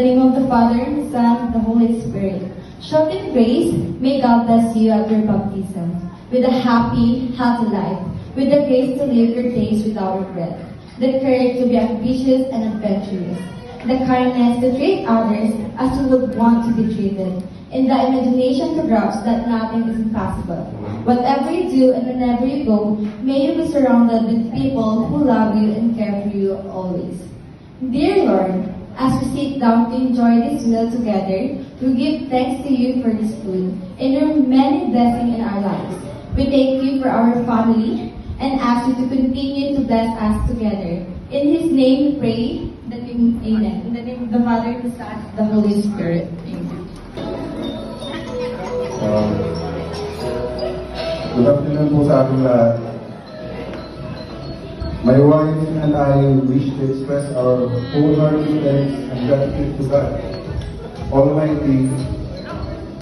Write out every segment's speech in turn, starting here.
the name of the Father, and the Son, and the Holy Spirit. Sheltered grace, may God bless you at your baptism, with a happy, healthy life, with the grace to live your days without regret, the courage to be ambitious and adventurous, the kindness to treat others as you would want to be treated, and the imagination to grasp that nothing is impossible. Whatever you do and whenever you go, may you be surrounded with people who love you and care for you always. Dear Lord, as we sit down to enjoy this meal together, we give thanks to you for this food and your many blessings in our lives. We thank you for our family and ask you to continue to bless us together. In His name we pray, Amen. In the name of the Father, the Son, and the Holy Spirit. Amen. Good afternoon po sa ating lahat. My wife and I wish to express our wholehearted thanks and gratitude to God Almighty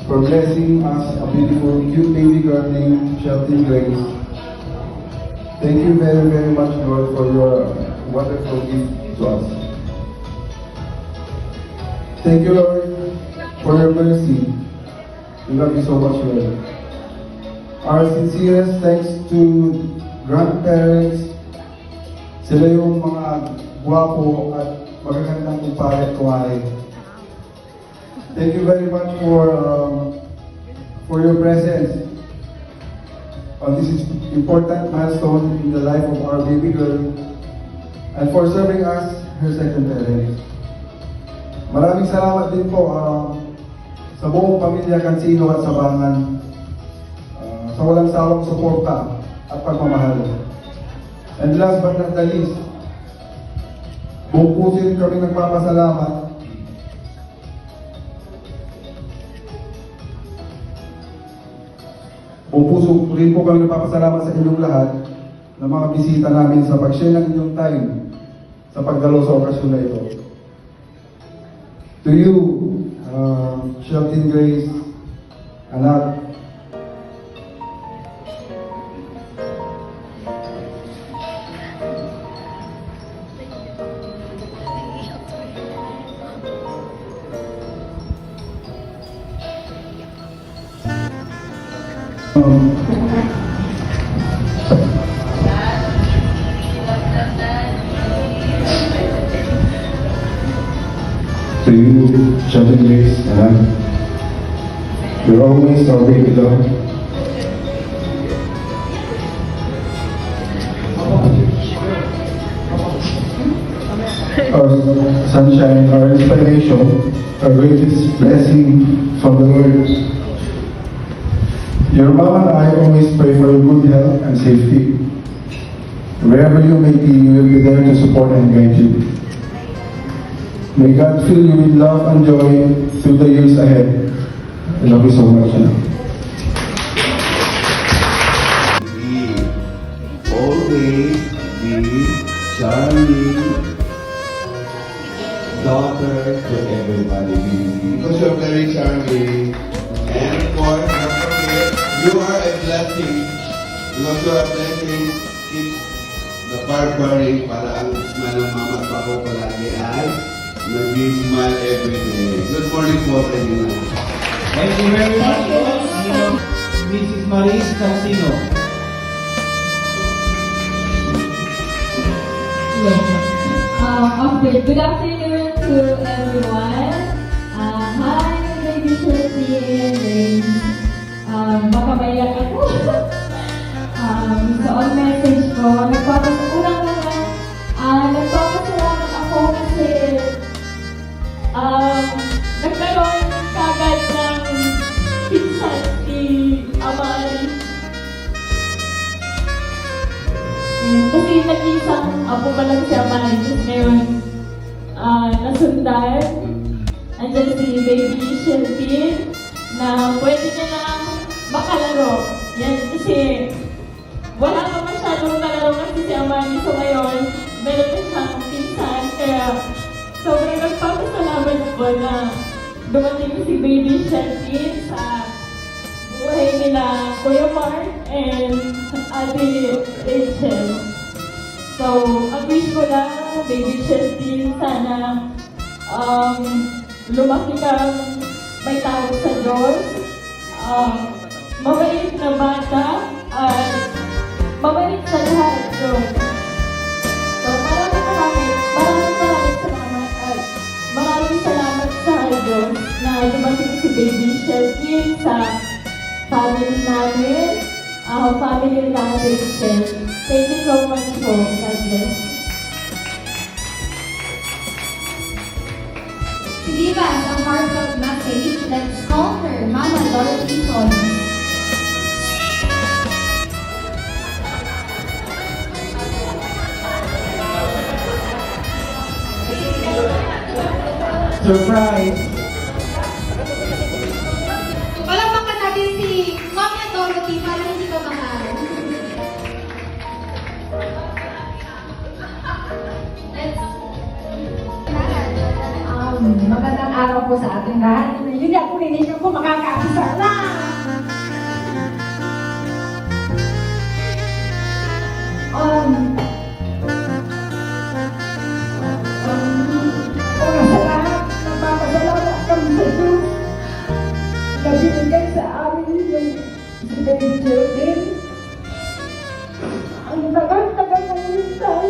for blessing us a beautiful, cute baby girl named Shelton Grace. Thank you very, very much, Lord, for your wonderful gift to us. Thank you, Lord, for your mercy. We love you so much, Lord. Our sincerest thanks to grandparents. Sila yung mga guwapo at magagandang kupare at kuwari. Thank you very much for your presence on this important milestone in the life of our baby girl and for serving us her second parents. Maraming salamat din po sa buong pamilya Cancino at Sabangan sa walang sawang suporta at pagmamahal. And last but not the least, buong puso rin kami nagpapasalamat buong puso rin po kami nagpapasalamat sa inyong lahat ng mga bisita namin sa pag-share ng inyong time sa pagdalo sa okasyon na ito. To you, Shelton Grace, anak, to you, Shelton Grace, you're always our baby love. Our sunshine, our inspiration, our greatest blessing from the Lord. Your mom and I always pray for your good health and safety. Wherever you may be, we will be there to support and guide you. May God fill you with love and joy through the years ahead. I love you so much. Always be charming daughter to everybody. Because you're very charming. And of course, don't forget, you are a blessing. Because you are a blessing, keep the barbary para ang smile ng mama at papa palagi ay nag-smile every day. Good morning po sa inyo na. Thank you very much po, Mrs. Maris Cancino. Okay, good afternoon to everyone. Hi, baby Shelton. Baka maiyak ako. Sa on message ko, nagpapasalamat ako kasi nagkaroon kagad ng pinsan si Amari. Kasi nag-isang apo pa lang si Amari. Tapos ngayon, nasundan. Andyan si baby Shelton na pwede niya na makalaro. Yan, kasi wala pa masyadong kalaro kasi si Amari. So ngayon, meron na siyang pinsan. Kaya sobrang nagpapasalamat ako na dumating si baby Shelton sa buhay nila Kuya Mark and Ate Rachel. So, ang wish ko lang, baby Shelton, sana lumaki kang may tawag sa Diyos, mabait na bata, at mabait sa lahat, Diyos. So, maraming salamat sa Diyos na dumating si Baby Shelkin sa family namin, family nila Rachel. Thank you so much po. God bless. To give us a heartfelt message, let's call her Mama Dorothy Sonia. Surprise! Palakpakan natin si Mama Dorothy para hindi ka mahal. Magandang araw po sa ating lahat. Hindi ako rinig ko makakaasar na. Una sa lahat, nagpapasalamat kami sa Diyos na binigay sa amin yung si Baby Geraldine. Ang tagal-tagal na minsan.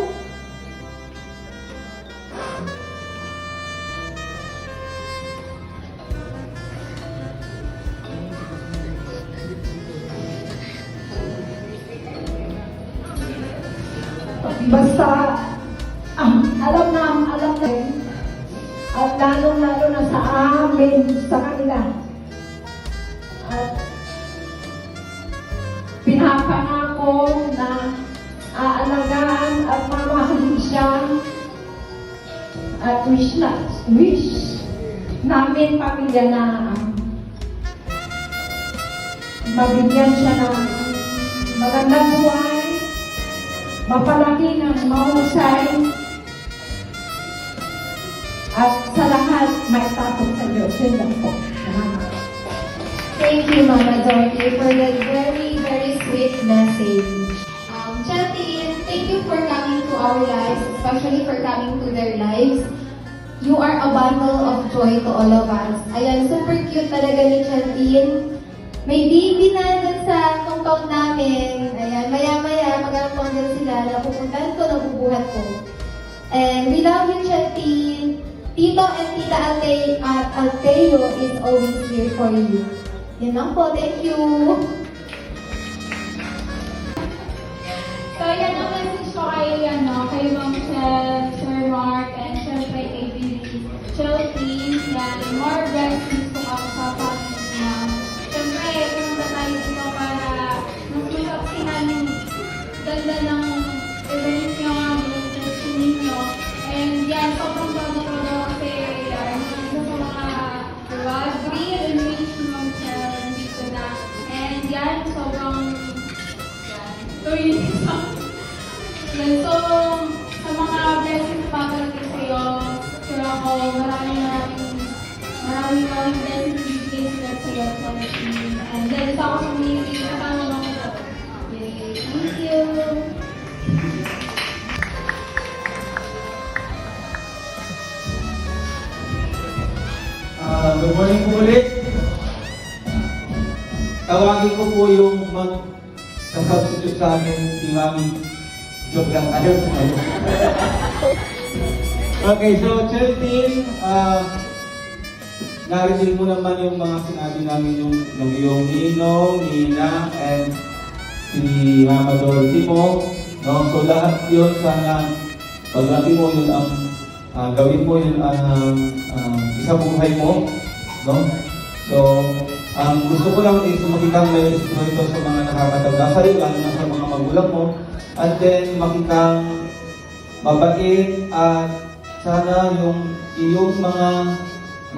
Basta, alam na, at lalo-lalo na sa amin, sa kanila. At pinapangako na aalagaan at mamahalin siya. At wish namin pamilya na mabigyan siya ng magandang buhay, mapalaki ng mahusay, at sa lahat may tapos sa Diyos. Yun lang po. Salamat. Thank you, Mama Dorothy, for that very, very sweet message. Chelsea, thank you for coming to our lives, especially for coming to their lives. You are a bundle of joy to all of us. Ayan, super cute talaga ni Chelsea. May baby na dun sa compound namin. Ayan, maya-maya, mag-aapon din sila, napupuntahan ko, nabubuhat ko. And we love you, Chelsea. Tito and Tita Alteo is always here for you. Yun lang po, thank you. So, yan ang message ko kay Ma'am Chel, Sir Mark, and syempre kay Billy Chelsea, na more blessings to come sa family niya. Syempre, pumunta tayo dito para mas masaksihan yung ganda ng event niyo, ng church ninyo. And yan, sobrang bago ko daw kasi yan, isa sa mga dream and wish ni Ma'am Chel dito na. And yan, sobrang yan, so, sa mga blessings pa talaga sa'yo, sure ako, maraming blessings bibigay sila sa'yo sa team. And then, sa ako sa community, kasama lang ito. Yay! Thank you! Good morning po ulit. Tawagin ko po yung sa-substitute sa akin si Mami. Joke lang tayo. Okay, so Chelsea, narinig mo naman yung mga sinabi namin yung iyong Ninong, Nina, and si Mama Dorothy mo. No? So lahat yun sana, paglaki mo yun ang gawin mo yun ang isang buhay mo. No? So, gusto ko lang is makitang may ito sa mga nakakatanda sa iyo, lalo na sa mga magulang mo. At then, makitang mabait at sana yung iyong mga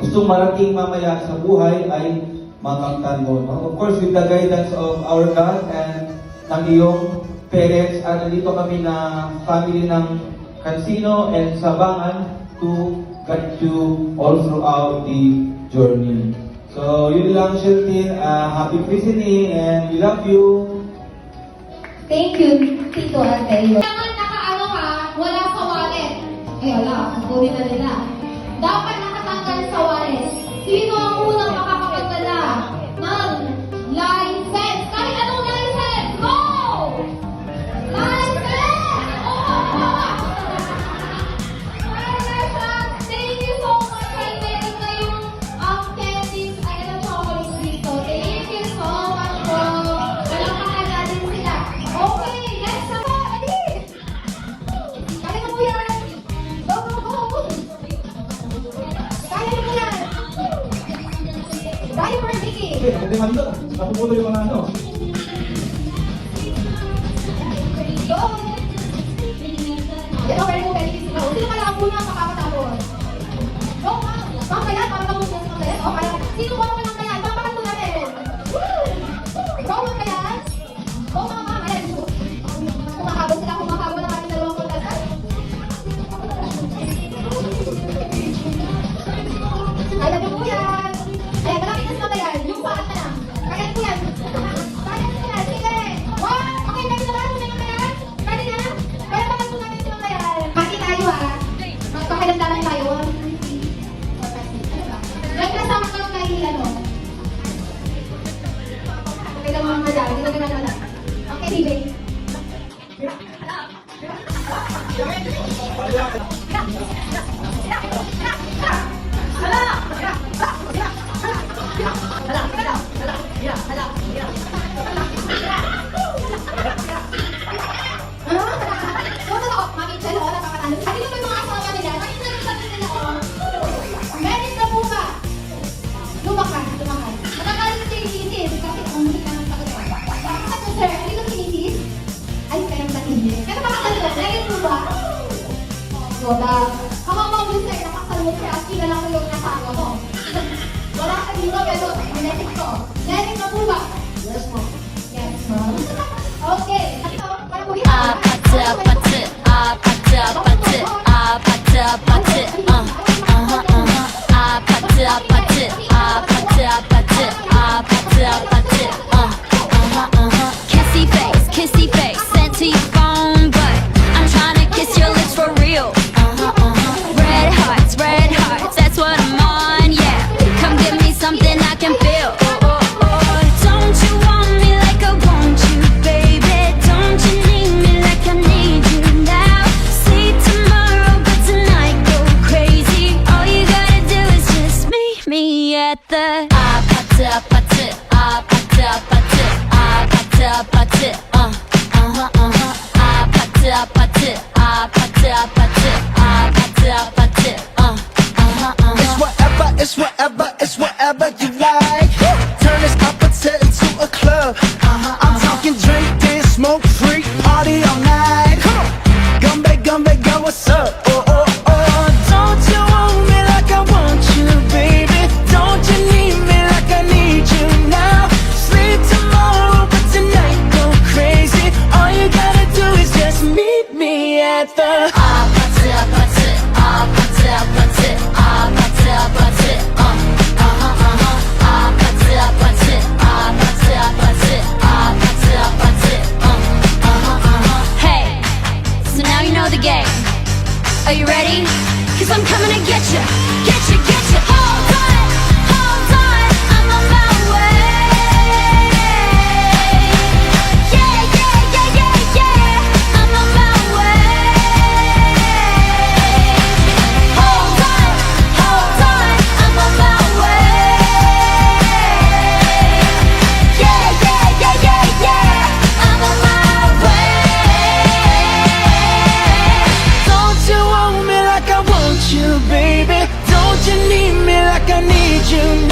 gustong marating mamaya sa buhay ay makamtan mo. Of course, with the guidance of our God and ng iyong parents, at nandito kami na family ng Cansino and Sabangan to guide you all throughout the journey. So, yun lang, Sheltin. Happy christening and we love you. Thank you, Tito Alteo. Kailangan nakaano ka, wala sa wallet. Ay, wala, kukunin na nila. Dapat nakatanggal sa wallet. demanda. Napupulo yung mga ano. Go! Ito, very good, very good. Sino kaya ang una makakatapos? Go, ma'am! Ma'am, kaya, para tapos na ma'am kaya. O, kaya, sino ko naman ang kaya? Papakan po natin. Woo! Go, ma'am, kaya. Go, ma'am, ayan. Kumakabot sila, kumakabot ang ating dalawang kontasal. Kaya niyo po yan. Ayan, malapit na sila yan. Yung paat na lang. Kaya niyo po yan. Kaya niyo po yan. Sige. Wow! Okay, ready na ba? Ready na kaya? Ready na? Kaya pakan po natin sila kaya. Pati tayo magpakilamdaman tayo. Nagkasama ka lang kayo ano. Okay lang mga madal. Dito ka na. Okay, baby. Kamamawin sa'yo, nakasalmot siya at kilala ko yung nasawa mo. Wala ka dito, pero minetik ko. Lerik na po ba? Yes, ma'am. Yes, ma'am. Okay. Ito, para po Kissy face, sent to your phone, but I'm trying to kiss your lips for real. Red hearts, that's what I'm on, yeah. Come give me something I can feel. Don't you want me like I want you, baby? Don't you need me like I need you now? See tomorrow, but tonight go crazy. All you gotta do is just meet me at the It's whatever you like. Turn this opposite into a club. I'm talking drink, dance, smoke, freak, party all night. Gumbe, go, what's up? Oh. Don't you want me like I want you, baby? Don't you need me like I need you now? Sleep tomorrow, but tonight go crazy. All you gotta do is just meet me at the Hey, so now you know the game. Are you ready? 'Cause I'm coming to get you. Hold on, I'm on my way. Yeah, I'm on my way. Hold on, I'm on my way. Yeah, I'm on my way. Don't you want me like I want you, baby? Don't you need me like I need you